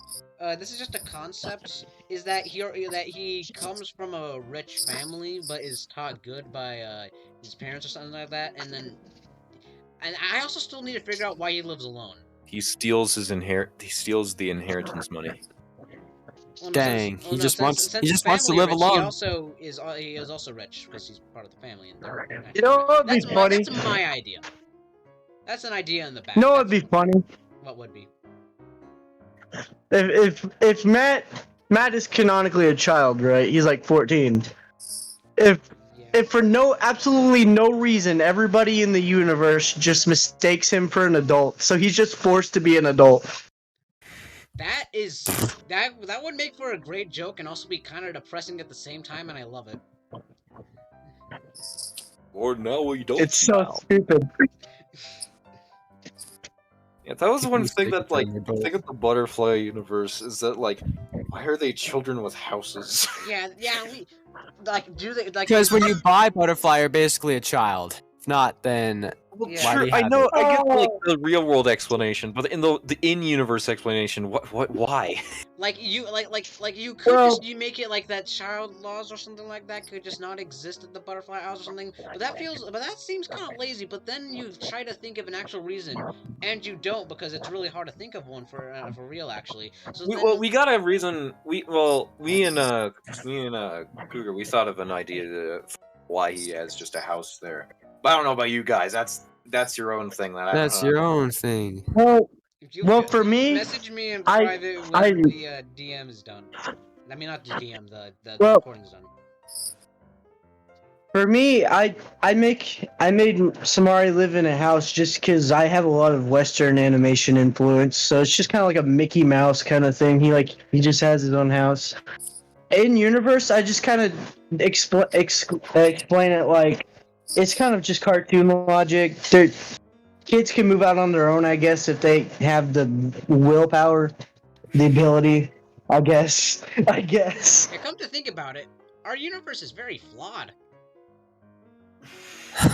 This is just a concept. Is that he comes from a rich family, but is taught good by his parents or something like that, and I also still need to figure out why he lives alone. He steals the inheritance money. Well, no, Dang, since he just wants his to family live rich, alone. he is also rich because he's part of the family and they're You know what would be funny? That's my idea. That's an idea in the back. You know what would be funny? What would be? If Matt is canonically a child, right? He's like 14. If for absolutely no reason everybody in the universe just mistakes him for an adult, so he's just forced to be an adult. That would make for a great joke and also be kind of depressing at the same time, and I love it. Or no, you don't. It's so stupid. Yeah, that was one thing that, like, Mistaken for an thing of the butterfly universe is that, like, why are they children with houses? Yeah, we like do they like Because when you buy Butterfly, you're basically a child. If not, then Well, Yeah. why do sure, you I have know, it? I get like the real world explanation, but in the in-universe explanation, why? like you you could you make it like that child laws or something like that could just not exist at the butterfly house or something. But that seems kind of lazy. But then you try to think of an actual reason, and you don't because it's really hard to think of one for real actually. So We got a reason. Me and Cougar, we thought of an idea why he has just a house there. But I don't know about you guys. That's your own thing. That's your own thing. Well, if you for me, message me in private when the DM is done. I mean, not the DM, the recording is done. For me, I made Samari live in a house just because I have a lot of Western animation influence, so it's just kind of like a Mickey Mouse kind of thing. He just has his own house. In universe, I just kind of explain it like it's kind of just cartoon logic. Kids can move out on their own, I guess, if they have the willpower, the ability. I guess. Yeah, come to think about it, our universe is very flawed.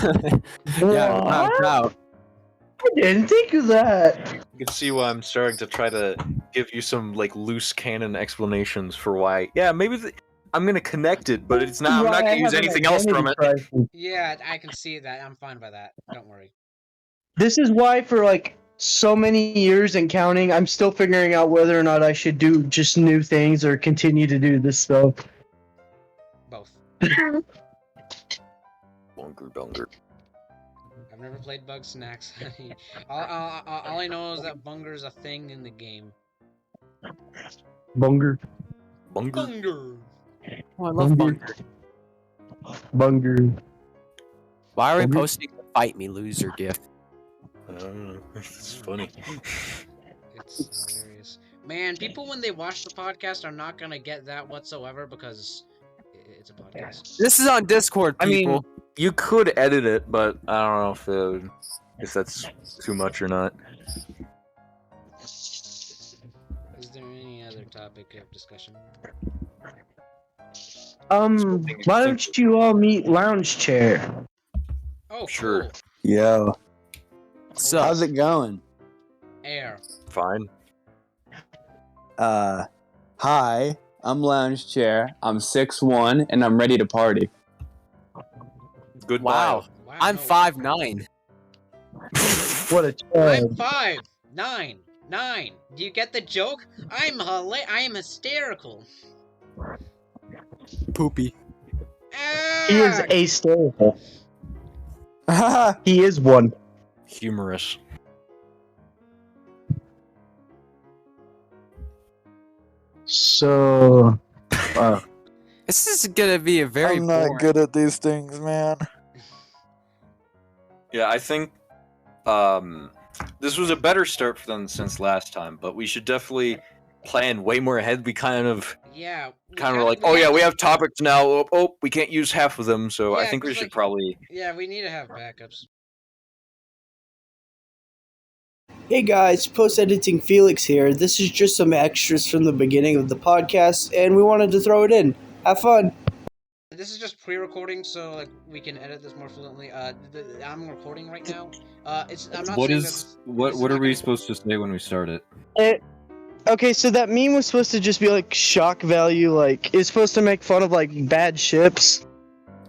Yeah, without a doubt. I didn't think of that. You can see why I'm starting to try to give you some like loose canon explanations for why. Yeah, maybe I'm gonna connect it, but it's not. I'm not gonna use anything else from it. Yeah, I can see that. I'm fine by that. Don't worry. This is why for like so many years and counting, I'm still figuring out whether or not I should do just new things or continue to do this stuff. Both. Bunger. I've never played Bug Snacks. all I know is that Bunger is a thing in the game. Bunger. Bunger. Oh, I love Bunger. Bunger. Why are we Bunger? posting the "Fight Me, Loser" gif? I don't know. It's funny. It's hilarious. Man, people when they watch the podcast are not gonna get that whatsoever because it's a podcast. This is on Discord, I mean, people. you could edit it, but I don't know if that's too much or not. Is there any other topic of discussion? Why don't you all meet Lounge Chair? Oh, Sure. cool. Yo, So, how's it going? Air. Fine. Hi, I'm Lounge Chair. I'm 6'1", and I'm ready to party. Good wow, Wow. I'm no. 5'9". What a I'm child. 5'9". Do you get the joke? I am hysterical. Poopy. He is Ah! hysterical. He is one. Humorous. So, This is gonna be a very I'm not boring. good at these things, man. Yeah, I think this was a better start for them since last time, but we should definitely plan way more ahead. We kind of Yeah. were like, oh yeah, we have topics now. Oh, we can't use half of them, so I Yeah, think we 'cause, should like- probably. Yeah, we need to have backups. Hey guys, post-editing Felix here. This is just some extras from the beginning of the podcast, and we wanted to throw it in. Have fun. This is just pre-recording, so like we can edit this more fluently. I'm recording right now. I'm not What saying is that what? this is What are not we gonna- supposed to say when we start it? Okay, so that meme was supposed to just be like shock value, like it's supposed to make fun of like bad ships.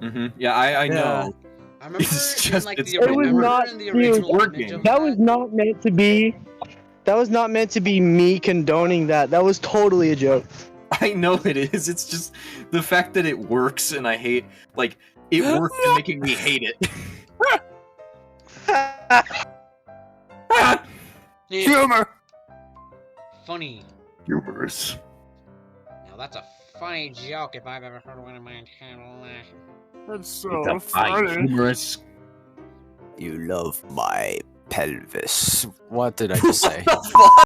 Mm-hmm. Yeah, I know. I remember It's in just- like it's the, It was remember not- in the dude, original working. image of That was not meant to be. That was not meant to be me condoning that. That was totally a joke. I know it is. It's just the fact that it works, and I hate like it worked in making me hate it. Humor. funny. Humorous. Now that's a funny joke if I've ever heard one in my entire life. That's So humorous. You love my pelvis. What did I just say?